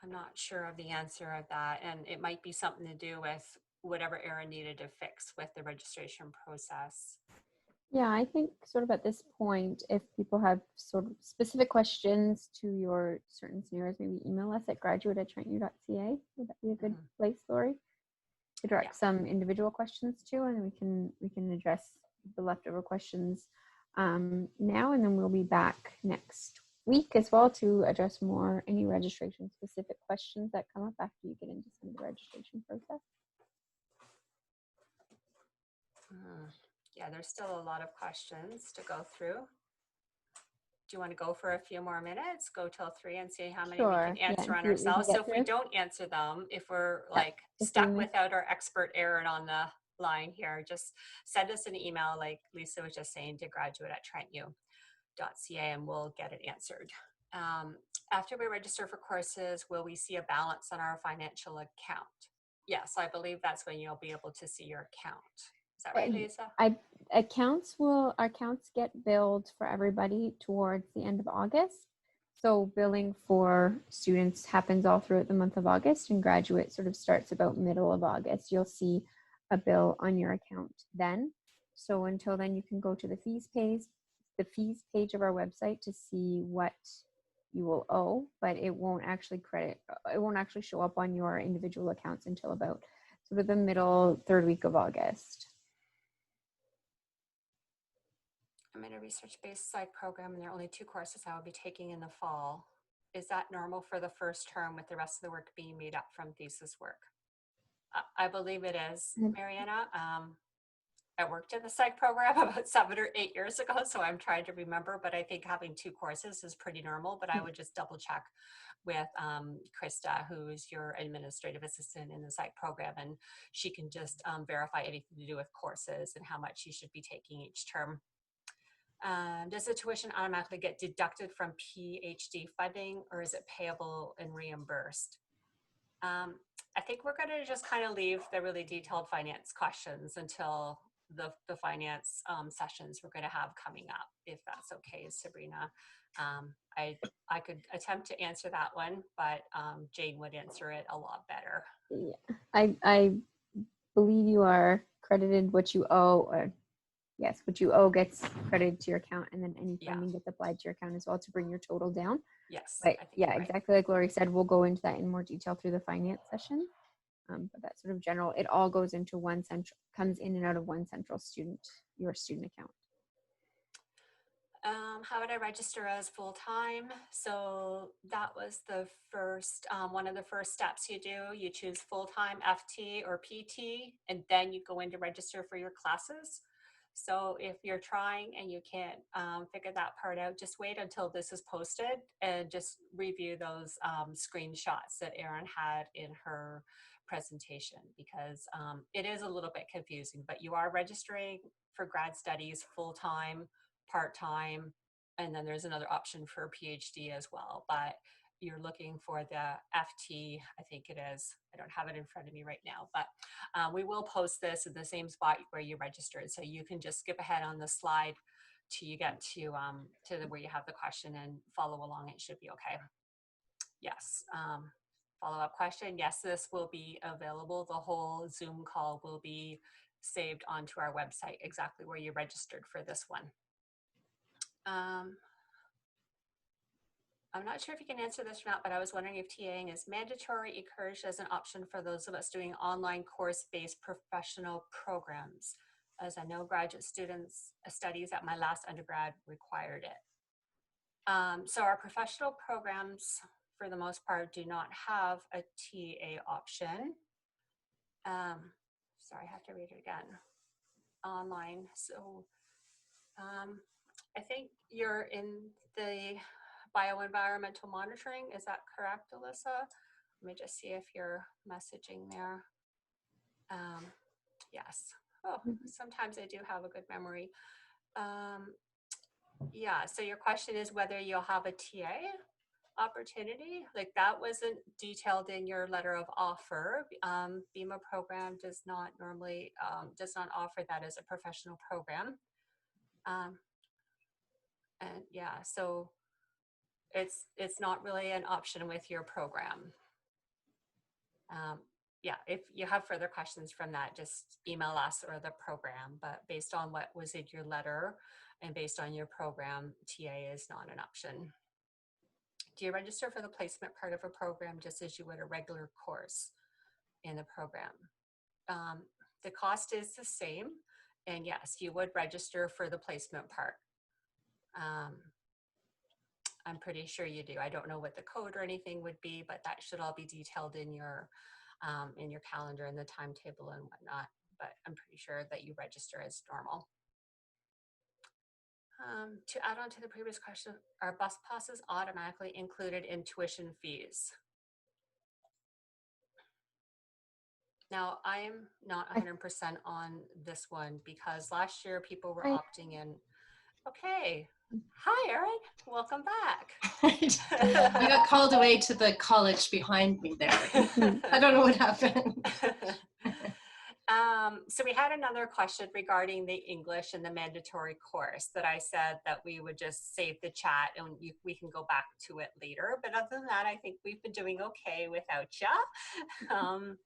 I'm not sure of the answer of that. And it might be something to do with whatever Erin needed to fix with the registration process. Yeah, I think sort of at this point, if people have sort of specific questions to your certain scenarios, maybe email us at graduate@trentu.ca. Would that be a good place, Lori, to direct some individual questions to, and we can address the leftover questions now, and then we'll be back next week as well to address any registration specific questions that come up after you get into some of the registration process. Yeah, there's still a lot of questions to go through. Do you want to go for a few more minutes? Go till 3 and see how many we can answer on ourselves. So if we don't answer them, if we're like stuck without our expert Erin on the line here, just send us an email like Lisa was just saying to graduate@trentu.ca and we'll get it answered. After we register for courses, will we see a balance on our financial account? Yes, I believe that's when you'll be able to see your account. Is that right, Lisa? Accounts get billed for everybody towards the end of August. So billing for students happens all throughout the month of August, and graduate sort of starts about middle of August. You'll see a bill on your account then. So until then, you can go to the fees page of our website to see what you will owe, but it won't actually show up on your individual accounts until about sort of the third week of August. I'm in a research-based psych program and there are only 2 courses I will be taking in the fall. Is that normal for the first term with the rest of the work being made up from thesis work? I believe it is, Mariana. I worked in the psych program about 7 or 8 years ago, so I'm trying to remember, but I think having 2 courses is pretty normal, but I would just double check with Krista, who is your administrative assistant in the psych program, and she can just verify anything to do with courses and how much you should be taking each term. Does the tuition automatically get deducted from PhD funding, or is it payable and reimbursed? I think we're going to just kind of leave the really detailed finance questions until the finance sessions we're going to have coming up, if that's okay, Sabrina. I could attempt to answer that one, but Jane would answer it a lot better. Yeah, I believe you are credited what you owe, or yes, what you owe gets credited to your account, and then any funding gets applied to your account as well to bring your total down. Yes. But yeah, exactly like Lori said, we'll go into that in more detail through the finance session. But that's sort of general. It all goes into one central, comes in and out of one central your student account. How would I register as full-time? So that was the first, one of the first steps you do. You choose full-time, FT or PT, and then you go in to register for your classes. So if you're trying and you can't figure that part out, just wait until this is posted and just review those screenshots that Erin had in her presentation, because it is a little bit confusing, but you are registering for grad studies full-time, part-time, and then there's another option for a PhD as well, but you're looking for the FT, I think it is. I don't have it in front of me right now, but we will post this in the same spot where you registered, so you can just skip ahead on the slide till you get to where you have the question and follow along. It should be okay. Yes. Follow-up question. Yes, this will be available. The whole Zoom call will be saved onto our website, exactly where you registered for this one. I'm not sure if you can answer this or not, but I was wondering if TAing is mandatory, encouraged as an option for those of us doing online course-based professional programs, as I know graduate students studies at my last undergrad required it. So our professional programs, for the most part, do not have a TA option. Sorry, I have to read it again. Online. So I think you're in the bioenvironmental monitoring. Is that correct, Alyssa? Let me just see if you're messaging there. Yes. Oh, sometimes I do have a good memory. Yeah, so your question is whether you'll have a TA opportunity. Like, that wasn't detailed in your letter of offer. BEMA program does not normally, does not offer that as a professional program. And yeah, so it's not really an option with your program. Yeah, if you have further questions from that, just email us or the program, but based on what was in your letter and based on your program, TA is not an option. Do you register for the placement part of a program just as you would a regular course in the program? The cost is the same, and yes, you would register for the placement part. I'm pretty sure you do. I don't know what the code or anything would be, but that should all be detailed in your calendar and the timetable and whatnot. But I'm pretty sure that you register as normal. To add on to the previous question, are bus passes automatically included in tuition fees? Now, I'm not 100% on this one because last year people were opting in. Okay. Hi, Erin. Welcome back. I got called away to the college behind me there. I don't know what happened. So we had another question regarding the English and the mandatory course that I said that we would just save the chat and we can go back to it later. But other than that, I think we've been doing okay without you.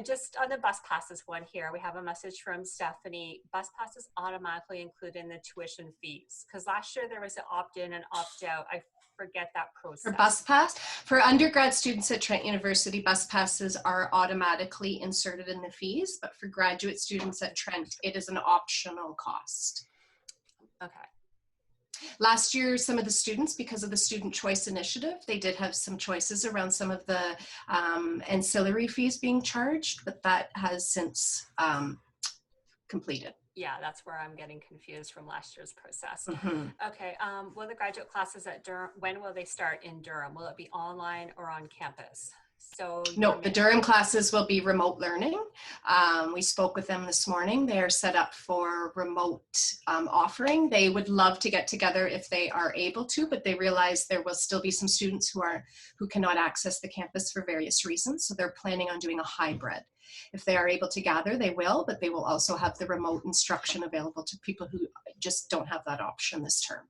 Just on the bus passes one here, we have a message from Stephanie. Bus passes automatically include in the tuition fees, because last year there was an opt-in and opt-out. I forget that process. For bus pass, for undergrad students at Trent University, bus passes are automatically inserted in the fees, but for graduate students at Trent, it is an optional cost. Okay. Last year, some of the students, because of the Student Choice Initiative, they did have some choices around some of the ancillary fees being charged, but that has since completed. Yeah, that's where I'm getting confused from last year's process. Mm-hmm. Okay, will the graduate classes at Durham, when will they start in Durham? Will it be online or on campus? So No, the Durham classes will be remote learning. We spoke with them this morning. They are set up for remote offering. They would love to get together if they are able to, but they realize there will still be some students who cannot access the campus for various reasons. So they're planning on doing a hybrid. If they are able to gather, they will, but they will also have the remote instruction available to people who just don't have that option this term.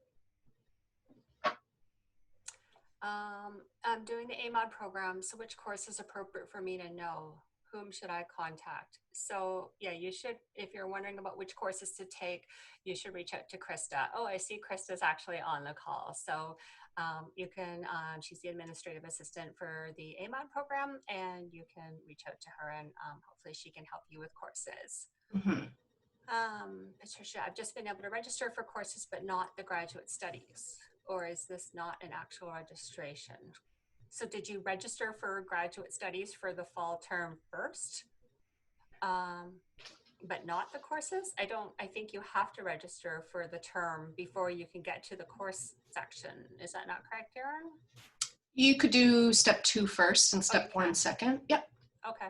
I'm doing the AMOD program, so which course is appropriate for me to know? Whom should I contact? So yeah, you should, if you're wondering about which courses to take, you should reach out to Krista. Oh, I see Krista's actually on the call. So you can, she's the administrative assistant for the AMOD program, and you can reach out to her and hopefully she can help you with courses. Mm-hmm. Patricia, I've just been able to register for courses, but not the graduate studies. Or is this not an actual registration? So did you register for graduate studies for the fall term first, but not the courses? I think you have to register for the term before you can get to the course section. Is that not correct, Erin? You could do step 2 first and step 1 second. Yep. Okay.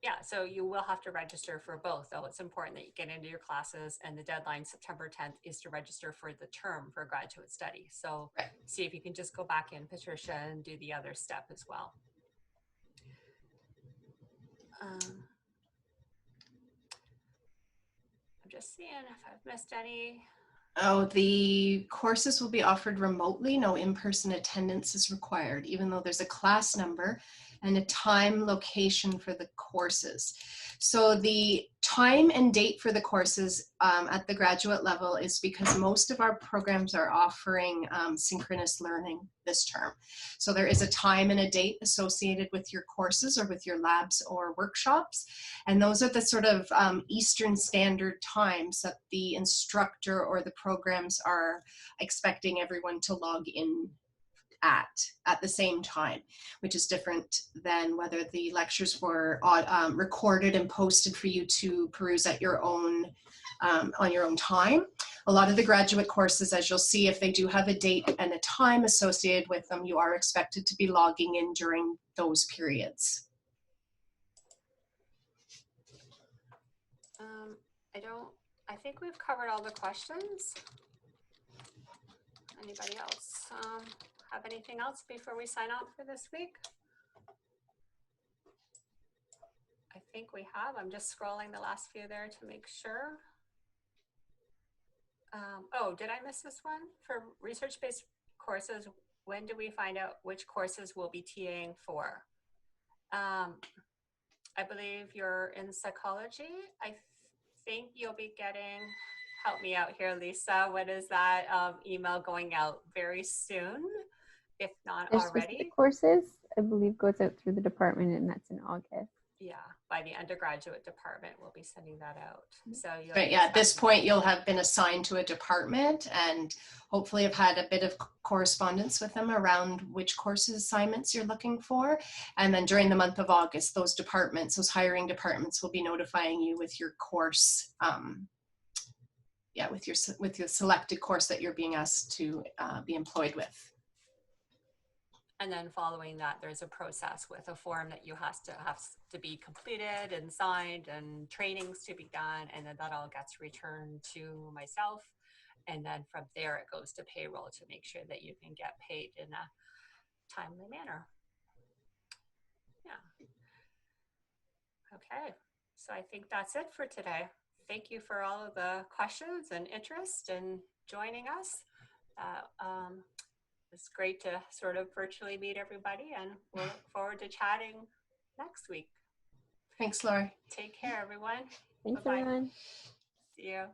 Yeah, so you will have to register for both, though. It's important that you get into your classes, and the deadline September 10th is to register for the term for graduate study. So see if you can just go back in, Patricia, and do the other step as well. I'm just seeing if I've missed any. Oh, the courses will be offered remotely. No in-person attendance is required, even though there's a class number and a time location for the courses. So the time and date for the courses at the graduate level is because most of our programs are offering synchronous learning this term. So there is a time and a date associated with your courses or with your labs or workshops. And those are the sort of Eastern Standard times that the instructor or the programs are expecting everyone to log in at the same time, which is different than whether the lectures were recorded and posted for you to peruse at your own on your own time. A lot of the graduate courses, as you'll see, if they do have a date and a time associated with them, you are expected to be logging in during those periods. I think we've covered all the questions. Anybody else have anything else before we sign off for this week? I think we have. I'm just scrolling the last few there to make sure. Oh, did I miss this one? For research-based courses, when do we find out which courses we'll be TAing for? I believe you're in psychology. I think you'll be getting, help me out here, Lisa. What is that email going out very soon, if not already? Specific courses, I believe, goes out through the department, and that's in August. Yeah, by the undergraduate department, we'll be sending that out. So but yeah, at this point, you'll have been assigned to a department and hopefully have had a bit of correspondence with them around which courses assignments you're looking for. And then during the month of August, those departments, those hiring departments will be notifying you with your course, with your selected course that you're being asked to be employed with. And then following that, there's a process with a form that you have to be completed and signed and trainings to be done. And then that all gets returned to myself. And then from there, it goes to payroll to make sure that you can get paid in a timely manner. Yeah. Okay. So I think that's it for today. Thank you for all of the questions and interest in joining us. It's great to sort of virtually meet everybody, and we'll look forward to chatting next week. Thanks, Laurie. Take care, everyone. Thanks, Bye-bye. everyone. See you.